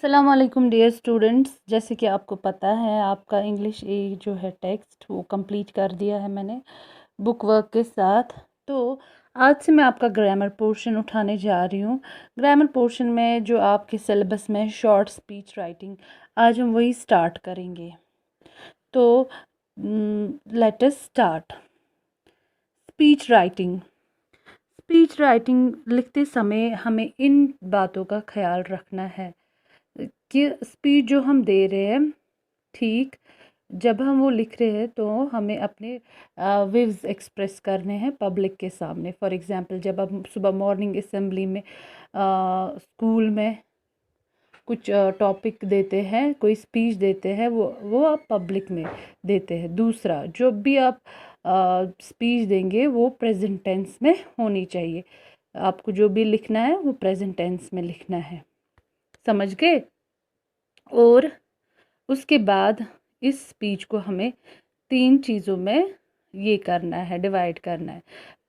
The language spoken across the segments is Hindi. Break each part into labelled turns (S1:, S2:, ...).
S1: अस्सलाम वालेकुम डियर स्टूडेंट्स। जैसे कि आपको पता है आपका इंग्लिश जो है टेक्स्ट वो कंप्लीट कर दिया है मैंने बुक वर्क के साथ। तो आज से मैं आपका ग्रामर पोर्शन उठाने जा रही हूँ। ग्रामर पोर्शन में जो आपके सिलेबस में शॉर्ट स्पीच राइटिंग, आज हम वही स्टार्ट करेंगे। तो let us start. Speech writing. Speech writing लिखते समय हमें इन बातों का ख्याल रखना है कि स्पीच जो हम दे रहे हैं, ठीक, जब हम वो लिख रहे हैं तो हमें अपने विव्स एक्सप्रेस करने हैं पब्लिक के सामने। फॉर एग्जांपल, जब हम सुबह मॉर्निंग असेंबली में स्कूल में कुछ टॉपिक देते हैं, कोई स्पीच देते हैं, वो आप पब्लिक में देते हैं। दूसरा, जो भी आप स्पीच देंगे वो प्रेजेंट टेंस में होनी चाहिए। आपको जो भी लिखना है वो प्रेजेंट टेंस में लिखना है, समझ गए। और उसके बाद इस स्पीच को हमें 3 चीज़ों में ये करना है, डिवाइड करना है।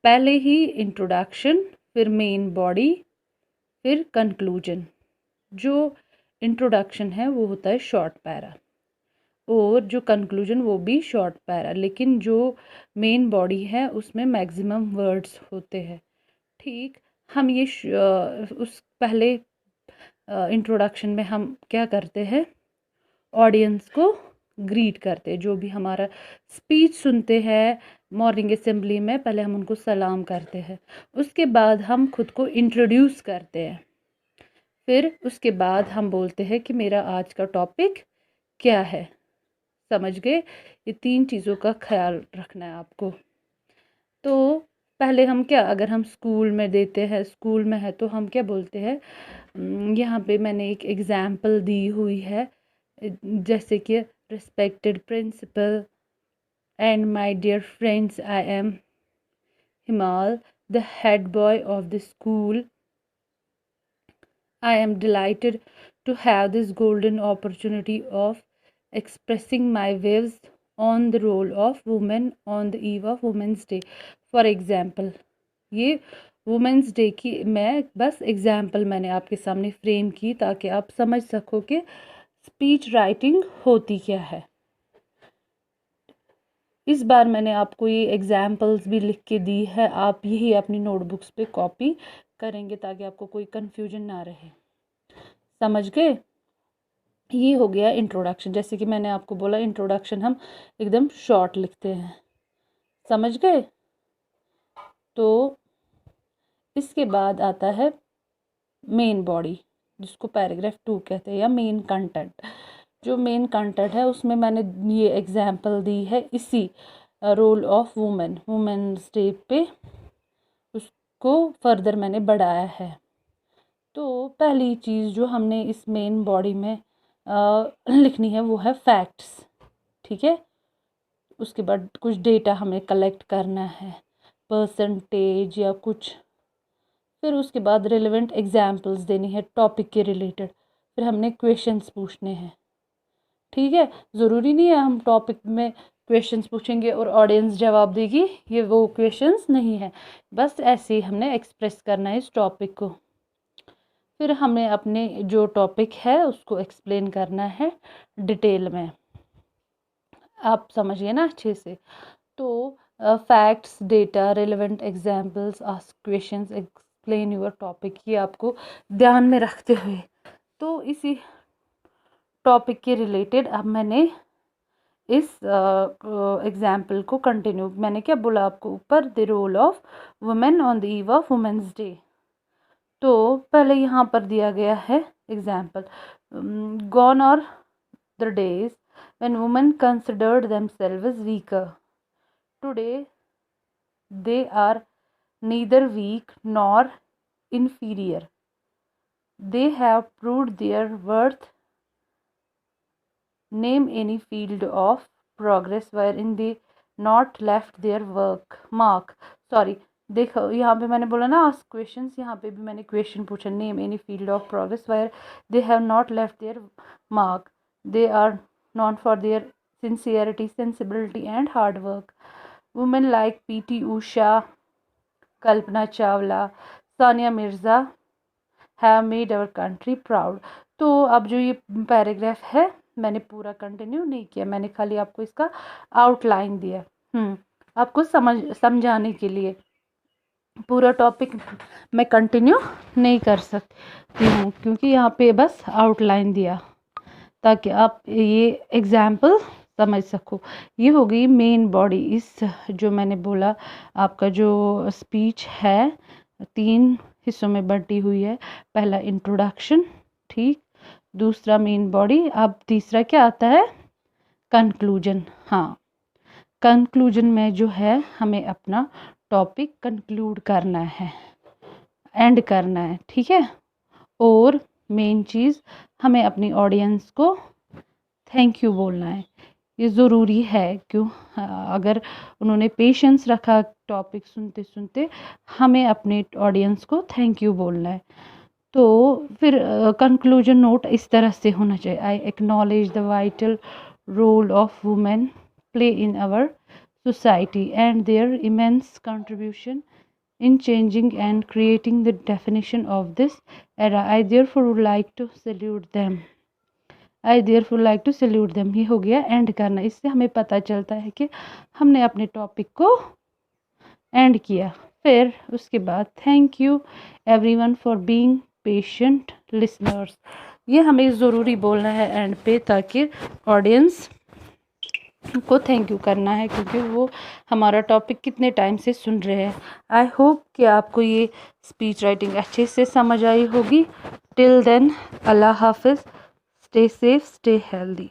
S1: पहले ही इंट्रोडक्शन, फिर मेन बॉडी, फिर कंक्लूजन। जो इंट्रोडक्शन है वो होता है शॉर्ट पैरा, और जो कंक्लूजन वो भी शॉर्ट पैरा, लेकिन जो मेन बॉडी है उसमें मैक्सिमम वर्ड्स होते हैं। ठीक, हम ये उस पहले इंट्रोडक्शन में हम क्या करते हैं, ऑडियंस को ग्रीट करते हैं। जो भी हमारा स्पीच सुनते हैं मॉर्निंग असेंबली में, पहले हम उनको सलाम करते हैं। उसके बाद हम खुद को इंट्रोड्यूस करते हैं। फिर उसके बाद हम बोलते हैं कि मेरा आज का टॉपिक क्या है। समझ गए। ये 3 चीज़ों का ख्याल रखना है आपको। तो पहले हम क्या, अगर हम स्कूल में देते हैं, स्कूल में है तो हम क्या बोलते हैं, यहाँ पे मैंने एक एग्जाम्पल दी हुई है, जैसे कि respected principal and my dear friends, I am Himal, the head boy of the school. I am delighted to have this golden opportunity of expressing my views on the role of women on the eve of Women's Day. For example, ये वुमेंस डे की मैं बस एग्जाम्पल मैंने आपके सामने फ्रेम की ताकि आप समझ सको कि स्पीच राइटिंग होती क्या है। इस बार मैंने आपको ये एग्जाम्पल्स भी लिख के दी है, आप यही अपनी नोटबुक्स पे कॉपी करेंगे ताकि आपको कोई कंफ्यूजन ना रहे। समझ गए। ये हो गया इंट्रोडक्शन। जैसे कि मैंने आपको बोला, इंट्रोडक्शन हम एकदम शॉर्ट लिखते हैं, समझ गए। तो इसके बाद आता है मेन बॉडी, जिसको पैराग्राफ 2 कहते हैं, या मेन कंटेंट। जो मेन कंटेंट है उसमें मैंने ये एग्जाम्पल दी है इसी role of women, women's day पे उसको फर्दर मैंने बढ़ाया है। तो पहली चीज़ जो हमने इस मेन बॉडी में लिखनी है वो है फैक्ट्स, ठीक है। उसके बाद कुछ डेटा हमें कलेक्ट करना है, परसेंटेज या कुछ। फिर उसके बाद रिलेवेंट एग्जाम्पल्स देनी है टॉपिक के रिलेटेड। फिर हमने क्वेश्चंस पूछने हैं, ठीक है। ज़रूरी नहीं है हम टॉपिक में क्वेश्चंस पूछेंगे और ऑडियंस जवाब देगी, ये वो क्वेश्चंस नहीं है, बस ऐसे ही हमने एक्सप्रेस करना है इस टॉपिक को। फिर हमें अपने जो टॉपिक है उसको एक्सप्लेन करना है डिटेल में, आप समझिए ना अच्छे से। तो facts, data, relevant examples, ask questions, explain your topic, ये आपको ध्यान में रखते हुए, तो इसी टॉपिक के रिलेटेड अब मैंने इस एग्जाम्पल को कंटिन्यू, मैंने क्या बोला आपको ऊपर, the role of women on the eve of women's day. तो पहले यहाँ पर दिया गया है example, gone are the days when women considered themselves weaker. Today, they are neither weak nor inferior. They have proved their worth. Name any field of progress wherein they not left their work mark. Sorry, देखो यहाँ पे मैंने बोला ना ask questions, यहाँ पे भी मैंने question पूछा, name any field of progress where they have not left their mark. They are known for their sincerity, sensibility and hard work. Women like P.T. Usha, Kalpana Chawla, Sania Mirza have made our country proud. तो अब जो ये पैराग्राफ है मैंने पूरा कंटिन्यू नहीं किया, मैंने खाली आपको इसका आउटलाइन दिया आपको समझाने के लिए। पूरा टॉपिक मैं कंटिन्यू नहीं कर सकती हूँ क्योंकि यहाँ पे बस आउटलाइन दिया ताकि आप ये एग्जाम्पल समझ सको। ये हो गई मेन बॉडी। इस जो मैंने बोला आपका जो स्पीच है 3 हिस्सों में बटी हुई है। पहला इंट्रोडक्शन, ठीक, दूसरा मेन बॉडी, अब तीसरा क्या आता है, कंक्लूजन। हाँ, कंक्लूजन में जो है हमें अपना टॉपिक कंक्लूड करना है, एंड करना है, ठीक है। और मेन चीज़ हमें अपनी ऑडियंस को थैंक यू बोलना है। ये ज़रूरी है, क्यों, अगर उन्होंने पेशेंस रखा टॉपिक सुनते सुनते, हमें अपने ऑडियंस को थैंक यू बोलना है। तो फिर कंक्लूजन नोट इस तरह से होना चाहिए, I acknowledge the vital role of women play in our society and their immense contribution in changing and creating the definition of this era. I therefore would like to salute them. I therefore like to salute them. ये हो गया एंड करना। इससे हमें पता चलता है कि हमने अपने टॉपिक को एंड किया। फिर उसके बाद thank you everyone for being patient listeners. ये हमें ज़रूरी बोलना है एंड पे, ताकि ऑडियंस को थैंक यू करना है, क्योंकि वो हमारा टॉपिक कितने टाइम से सुन रहे हैं। आई होप कि आपको ये स्पीच राइटिंग अच्छे से समझ आई होगी। टिल देन, अल्लाह हाफिज़, स्टे सेफ, स्टे हेल्दी।